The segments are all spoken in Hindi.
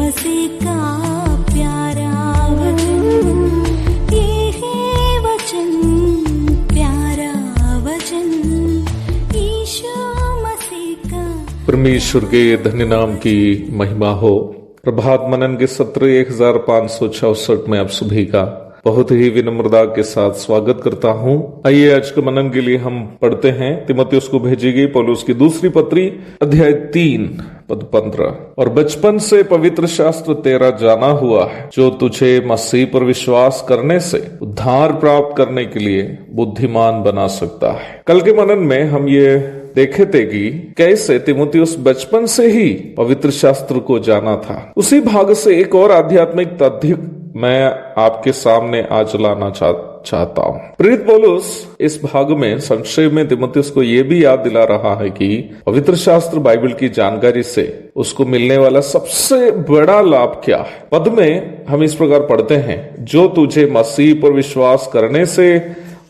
मसीह का प्यारा वचन, ये है वचन, प्यारा वचन, यीशु मसीह का। परमेश्वर के धन्य नाम की महिमा हो। प्रभात मनन के सत्र 1566 में आप सभी का बहुत ही विनम्रता के साथ स्वागत करता हूं। आइए आज के मनन के लिए हम पढ़ते हैं तीमुथियुस को भेजी गई पौलुस की दूसरी पत्री अध्याय 3 पद 15। और बचपन से पवित्र शास्त्र तेरा जाना हुआ है, जो तुझे मसीह पर विश्वास करने से उद्धार प्राप्त करने के लिए बुद्धिमान बना सकता है। कल के मनन में हम ये देखे थे कि कैसे तीमुथियुस बचपन से ही पवित्र शास्त्र को जाना था। उसी भाग से एक और आध्यात्मिक तथ्य मैं आपके सामने आज लाना चाहता हूँ। प्रेरित पौलुस इस भाग में संक्षेप में तीमुथियुस को यह भी याद दिला रहा है कि पवित्र शास्त्र बाइबल की जानकारी से उसको मिलने वाला सबसे बड़ा लाभ क्या है। पद में हम इस प्रकार पढ़ते हैं, जो तुझे मसीह पर विश्वास करने से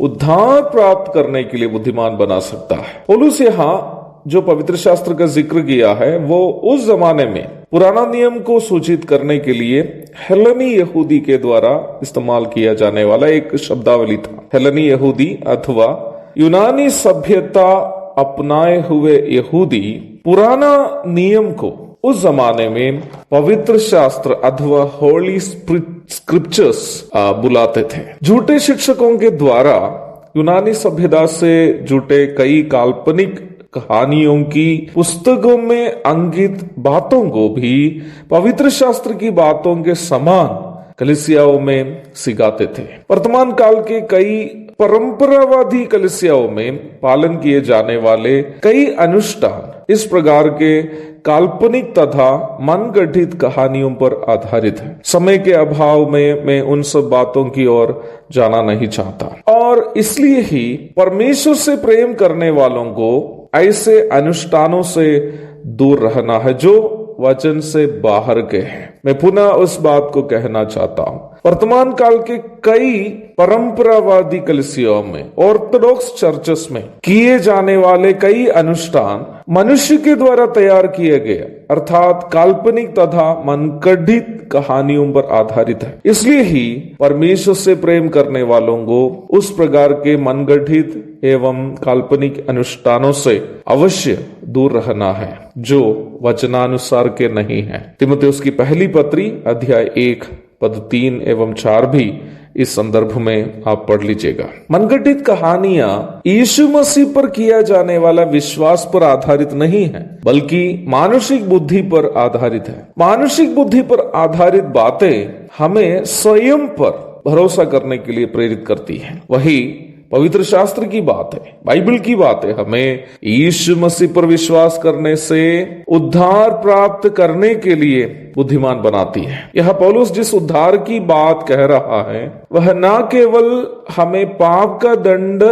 उद्धार प्राप्त करने के लिए बुद्धिमान बना सकता है। पौलुस यहाँ जो पवित्र शास्त्र का जिक्र किया है वो उस जमाने में पुराना नियम को सूचित करने के लिए हेलेनी यहूदी के द्वारा इस्तेमाल किया जाने वाला एक शब्दावली था। हेलेनी यहूदी अथवा यूनानी सभ्यता अपनाए हुए यहूदी पुराना नियम को उस जमाने में पवित्र शास्त्र अथवा होली स्क्रिप्चर्स बुलाते थे। झूठे शिक्षकों के द्वारा यूनानी सभ्यता से जुटे कई काल्पनिक कहानियों की पुस्तकों में अंकित बातों को भी पवित्र शास्त्र की बातों के समान कलीसियाओं में सिखाते थे। वर्तमान काल के कई परंपरावादी कलीसियाओं में पालन किए जाने वाले कई अनुष्ठान इस प्रकार के काल्पनिक तथा मनगढ़ित कहानियों पर आधारित है। समय के अभाव में मैं उन सब बातों की ओर जाना नहीं चाहता और इसलिए ही परमेश्वर से प्रेम करने वालों को ऐसे अनुष्ठानों से दूर रहना है जो वचन से बाहर के हैं। मैं पुनः उस बात को कहना चाहता हूं, वर्तमान काल के कई परंपरावादी कलीसियाओं में ऑर्थोडॉक्स चर्चेस में किए जाने वाले कई अनुष्ठान मनुष्य के द्वारा तैयार किए गए अर्थात काल्पनिक तथा मनगढ़ित कहानियों पर आधारित है। इसलिए ही परमेश्वर से प्रेम करने वालों को उस प्रकार के मनगढ़ित एवं काल्पनिक अनुष्ठानों से अवश्य दूर रहना है जो वचनानुसार के नहीं है। तीमुथियुस की पहली पत्री अध्याय 1 पद 3 एवं 4 भी इस संदर्भ में आप पढ़ लीजिएगा। मनगढ़ित कहानियां यीशु मसीह पर किया जाने वाला विश्वास पर आधारित नहीं है, बल्कि मानसिक बुद्धि पर आधारित है। मानसिक बुद्धि पर आधारित बातें हमें स्वयं पर भरोसा करने के लिए प्रेरित करती हैं। वही पवित्र शास्त्र की बात है, बाइबल की बात है, हमें यीशु मसीह पर विश्वास करने से उद्धार प्राप्त करने के लिए बुद्धिमान बनाती है। यह पौलुस जिस उद्धार की बात कह रहा है वह न केवल हमें पाप का दंड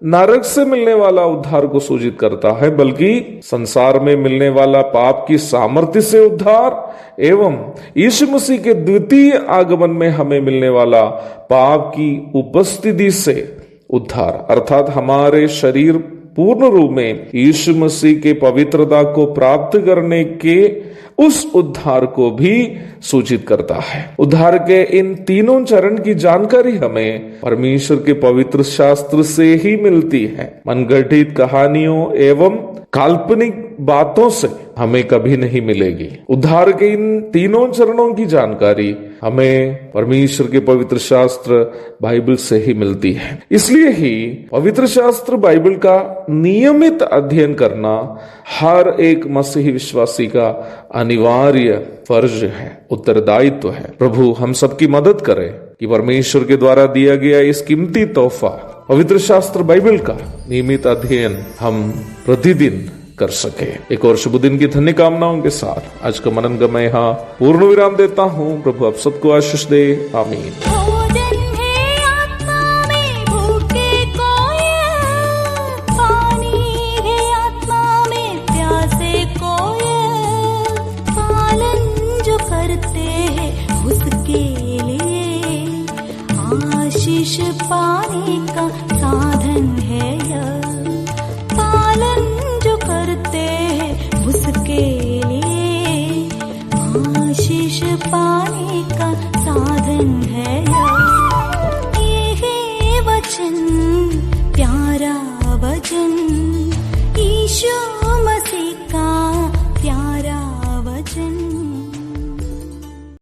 नरक से मिलने वाला उद्धार को सूचित करता है, बल्कि संसार में मिलने वाला पाप की सामर्थ्य से उद्धार एवं यीशु मसीह के द्वितीय आगमन में हमें मिलने वाला पाप की उपस्थिति से उद्धार अर्थात हमारे शरीर पूर्ण रूप में यीशु मसीह के पवित्रता को प्राप्त करने के उस उद्धार को भी सूचित करता है। उद्धार के इन तीनों चरण की जानकारी हमें परमेश्वर के पवित्र शास्त्र से ही मिलती है। मनगढ़ित कहानियों एवं काल्पनिक बातों से हमें कभी नहीं मिलेगी। उद्धार के इन तीनों चरणों की जानकारी हमें परमेश्वर के पवित्र शास्त्र बाइबल से ही मिलती है। इसलिए ही पवित्र शास्त्र बाइबल का नियमित अध्ययन करना हर एक मसीही विश्वासी का अनिवार्य फर्ज है, उत्तरदायित्व है। प्रभु हम सबकी मदद करे कि परमेश्वर के द्वारा दिया गया इस कीमती तोहफा पवित्र शास्त्र बाइबल का नियमित अध्ययन हम प्रतिदिन कर सके। एक और शुभ दिन की धन्य कामनाओं के साथ आज का मनन का मैं यहाँ पूर्ण विराम देता हूँ। प्रभु आप सबको आशीष दे, आमीन। आशीष पाने का साधन है यह, पालन जो करते हैं उसके लिए आशीष वचन